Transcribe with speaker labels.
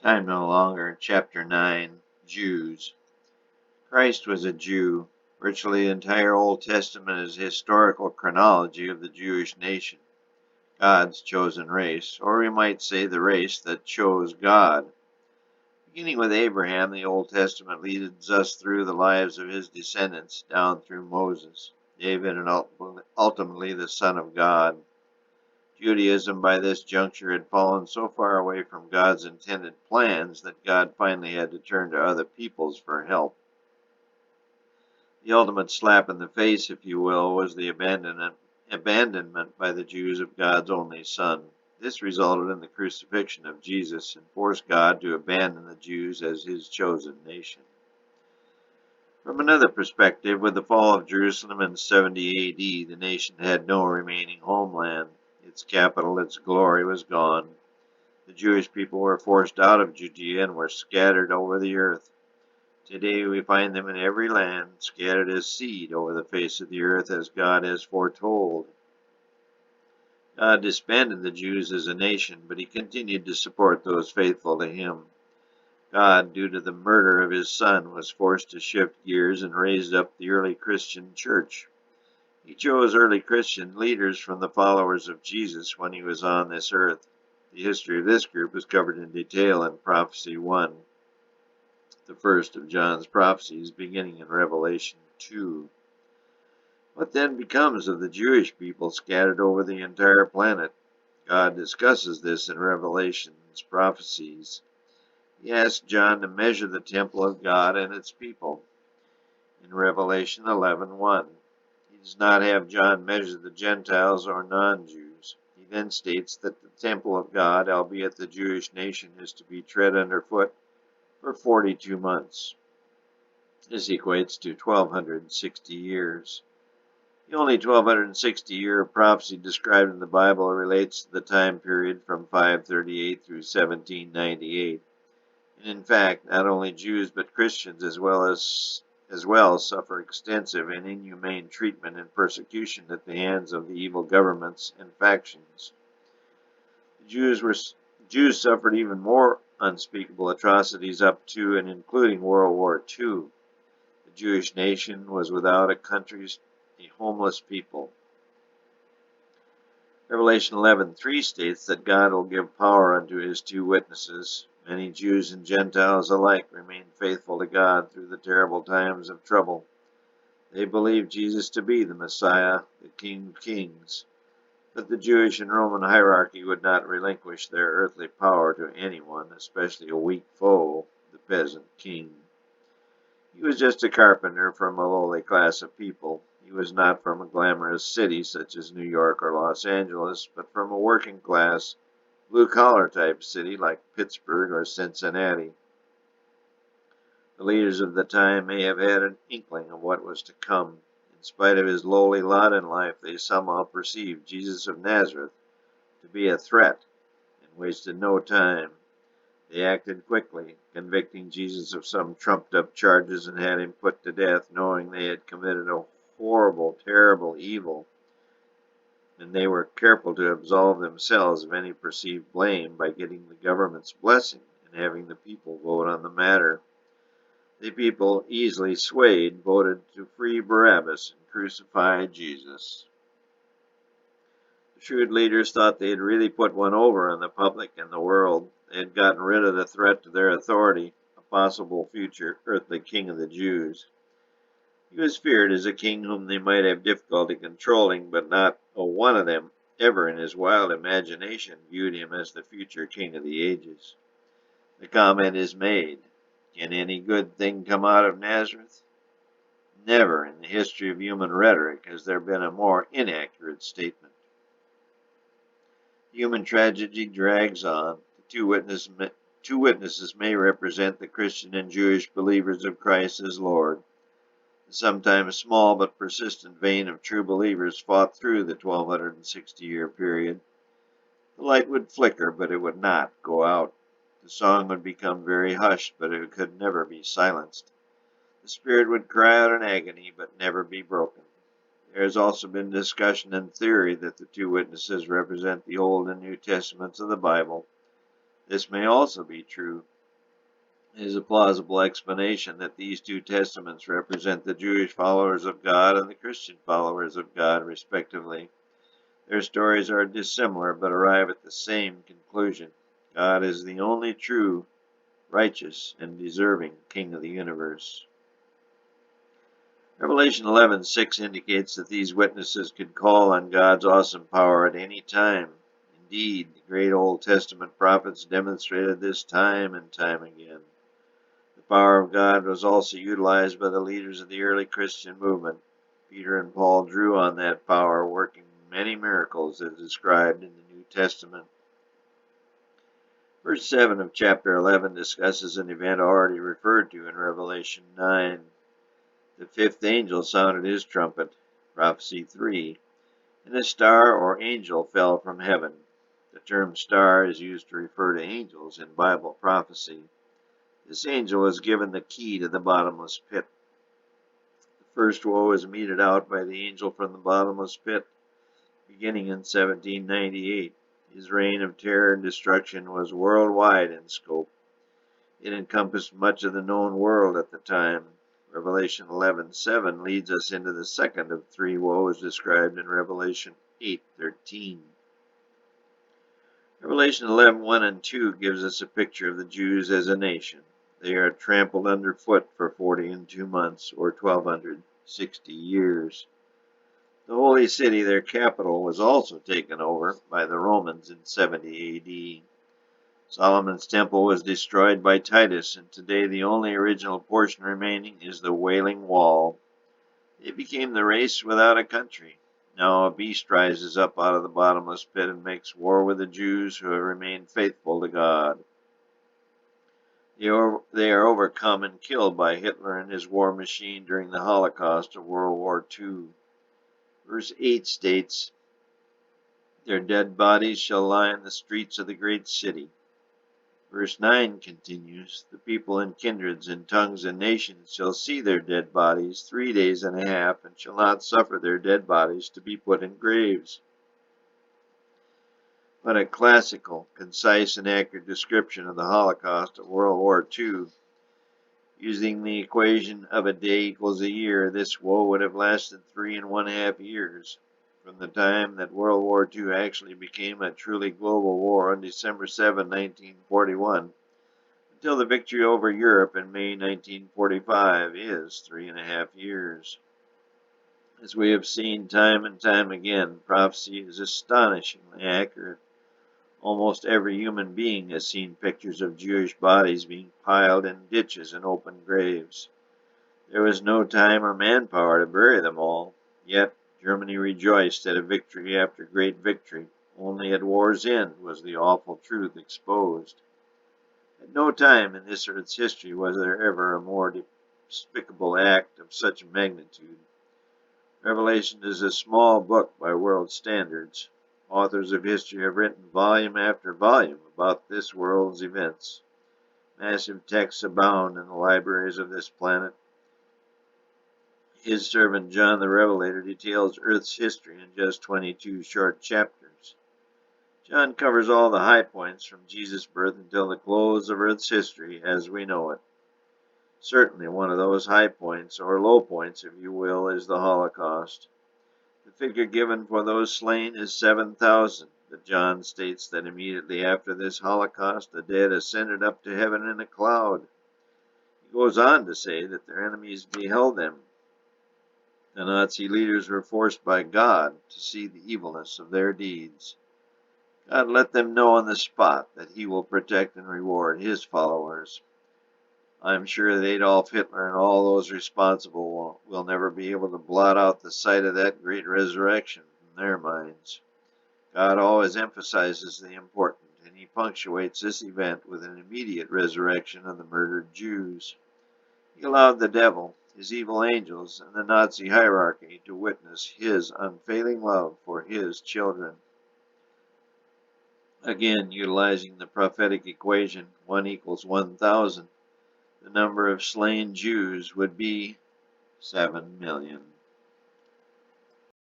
Speaker 1: Time no longer. Chapter 9. Jews. Christ was a Jew. Virtually the entire Old Testament is a historical chronology of the Jewish nation, God's chosen race, or we might say the race that chose God. Beginning with Abraham, the Old Testament leads us through the lives of his descendants, down through Moses, David, and ultimately the Son of God. Judaism by this juncture had fallen so far away from God's intended plans that God finally had to turn to other peoples for help. The ultimate slap in the face, if you will, was the abandonment by the Jews of God's only Son. This resulted in the crucifixion of Jesus and forced God to abandon the Jews as his chosen nation. From another perspective, with the fall of Jerusalem in 70 A.D., the nation had no remaining homeland. Its capital, its glory, was gone. The Jewish people were forced out of Judea and were scattered over the earth. Today we find them in every land, scattered as seed over the face of the earth, as God has foretold. God disbanded the Jews as a nation, but he continued to support those faithful to him. God, due to the murder of his son, was forced to shift gears and raised up the early Christian church. He chose early Christian leaders from the followers of Jesus when he was on this earth. The history of this group is covered in detail in Prophecy 1, the first of John's prophecies, beginning in Revelation 2. What then becomes of the Jewish people scattered over the entire planet? God discusses this in Revelation's prophecies. He asked John to measure the temple of God and its people. In Revelation 11:1, he does not have John measure the Gentiles or non-Jews. He then states that the temple of God, albeit the Jewish nation, is to be tread underfoot for 42 months. This equates to 1,260 years. The only 1,260-year prophecy described in the Bible relates to the time period from 538 through 1798. And in fact, not only Jews but Christians as well suffer extensive and inhumane treatment and persecution at the hands of the evil governments and factions. The Jews suffered even more unspeakable atrocities up to and including World War II. The Jewish nation was without a country, a homeless people. Revelation 11:3 states that God will give power unto his two witnesses. Many Jews and Gentiles alike remained faithful to God through the terrible times of trouble. They believed Jesus to be the Messiah, the King of Kings. But the Jewish and Roman hierarchy would not relinquish their earthly power to anyone, especially a weak foe, the peasant king. He was just a carpenter from a lowly class of people. He was not from a glamorous city such as New York or Los Angeles, but from a working class, blue-collar type city like Pittsburgh or Cincinnati. The leaders of the time may have had an inkling of what was to come. In spite of his lowly lot in life, they somehow perceived Jesus of Nazareth to be a threat and wasted no time. They acted quickly, convicting Jesus of some trumped-up charges and had him put to death, knowing they had committed a horrible, terrible evil. And they were careful to absolve themselves of any perceived blame by getting the government's blessing and having the people vote on the matter. The people, easily swayed, voted to free Barabbas and crucify Jesus. The shrewd leaders thought they had really put one over on the public and the world. They had gotten rid of the threat to their authority, a possible future earthly king of the Jews. He was feared as a king whom they might have difficulty controlling, but not a one of them ever in his wild imagination viewed him as the future king of the ages. The comment is made, can any good thing come out of Nazareth? Never in the history of human rhetoric has there been a more inaccurate statement. Human tragedy drags on. The two witnesses may represent the Christian and Jewish believers of Christ as Lord. The sometimes small but persistent vein of true believers fought through the 1,260-year period. The light would flicker, but it would not go out. The song would become very hushed, but it could never be silenced. The spirit would cry out in agony, but never be broken. There has also been discussion and theory that the two witnesses represent the Old and New Testaments of the Bible. This may also be true. is a plausible explanation that these two testaments represent the Jewish followers of God and the Christian followers of God, respectively. Their stories are dissimilar but arrive at the same conclusion. God is the only true, righteous, and deserving King of the universe. Revelation 11:6 indicates that these witnesses could call on God's awesome power at any time. Indeed, the great Old Testament prophets demonstrated this time and time again. The power of God was also utilized by the leaders of the early Christian movement. Peter and Paul drew on that power, working many miracles as described in the New Testament. Verse 7 of chapter 11 discusses an event already referred to in Revelation 9. The fifth angel sounded his trumpet, prophecy 3, and a star or angel fell from heaven. The term star is used to refer to angels in Bible prophecy. This angel was given the key to the bottomless pit. The first woe is meted out by the angel from the bottomless pit, beginning in 1798. His reign of terror and destruction was worldwide in scope. It encompassed much of the known world at the time. Revelation 11:7 leads us into the second of three woes described in Revelation 8:13. Revelation 11:1 and 2 gives us a picture of the Jews as a nation. They are trampled underfoot for 40 and 2 months, or 1260 years. The holy city, their capital, was also taken over by the Romans in 70 AD. Solomon's temple was destroyed by Titus, and today the only original portion remaining is the Wailing Wall. They became the race without a country. Now a beast rises up out of the bottomless pit and makes war with the Jews who have remained faithful to God. They are overcome and killed by Hitler and his war machine during the Holocaust of World War II. Verse 8 states, "Their dead bodies shall lie in the streets of the great city." Verse 9 continues, "The people and kindreds and tongues and nations shall see their dead bodies 3 days and a half, and shall not suffer their dead bodies to be put in graves." But a classical, concise, and accurate description of the Holocaust of World War II, using the equation of a day equals a year, this woe would have lasted 3½ years. From the time that World War II actually became a truly global war on December 7, 1941, until the victory over Europe in May 1945 is 3½ years. As we have seen time and time again, prophecy is astonishingly accurate. Almost every human being has seen pictures of Jewish bodies being piled in ditches and open graves. There was no time or manpower to bury them all, yet Germany rejoiced at a victory after great victory. Only at war's end was the awful truth exposed. At no time in this earth's history was there ever a more despicable act of such magnitude. Revelation is a small book by world standards. Authors of history have written volume after volume about this world's events. Massive texts abound in the libraries of this planet. His servant John the Revelator details Earth's history in just 22 short chapters. John covers all the high points from Jesus' birth until the close of Earth's history as we know it. Certainly one of those high points, or low points if you will, is the Holocaust. The figure given for those slain is 7,000, but John states that immediately after this Holocaust the dead ascended up to heaven in a cloud. He goes on to say that their enemies beheld them. The Nazi leaders were forced by God to see the evilness of their deeds. God let them know on the spot that He will protect and reward His followers. I'm sure that Adolf Hitler and all those responsible will never be able to blot out the sight of that great resurrection from their minds. God always emphasizes the important, and He punctuates this event with an immediate resurrection of the murdered Jews. He allowed the devil, his evil angels, and the Nazi hierarchy to witness His unfailing love for His children. Again, utilizing the prophetic equation 1 equals 1,000, the number of slain Jews would be 7 million.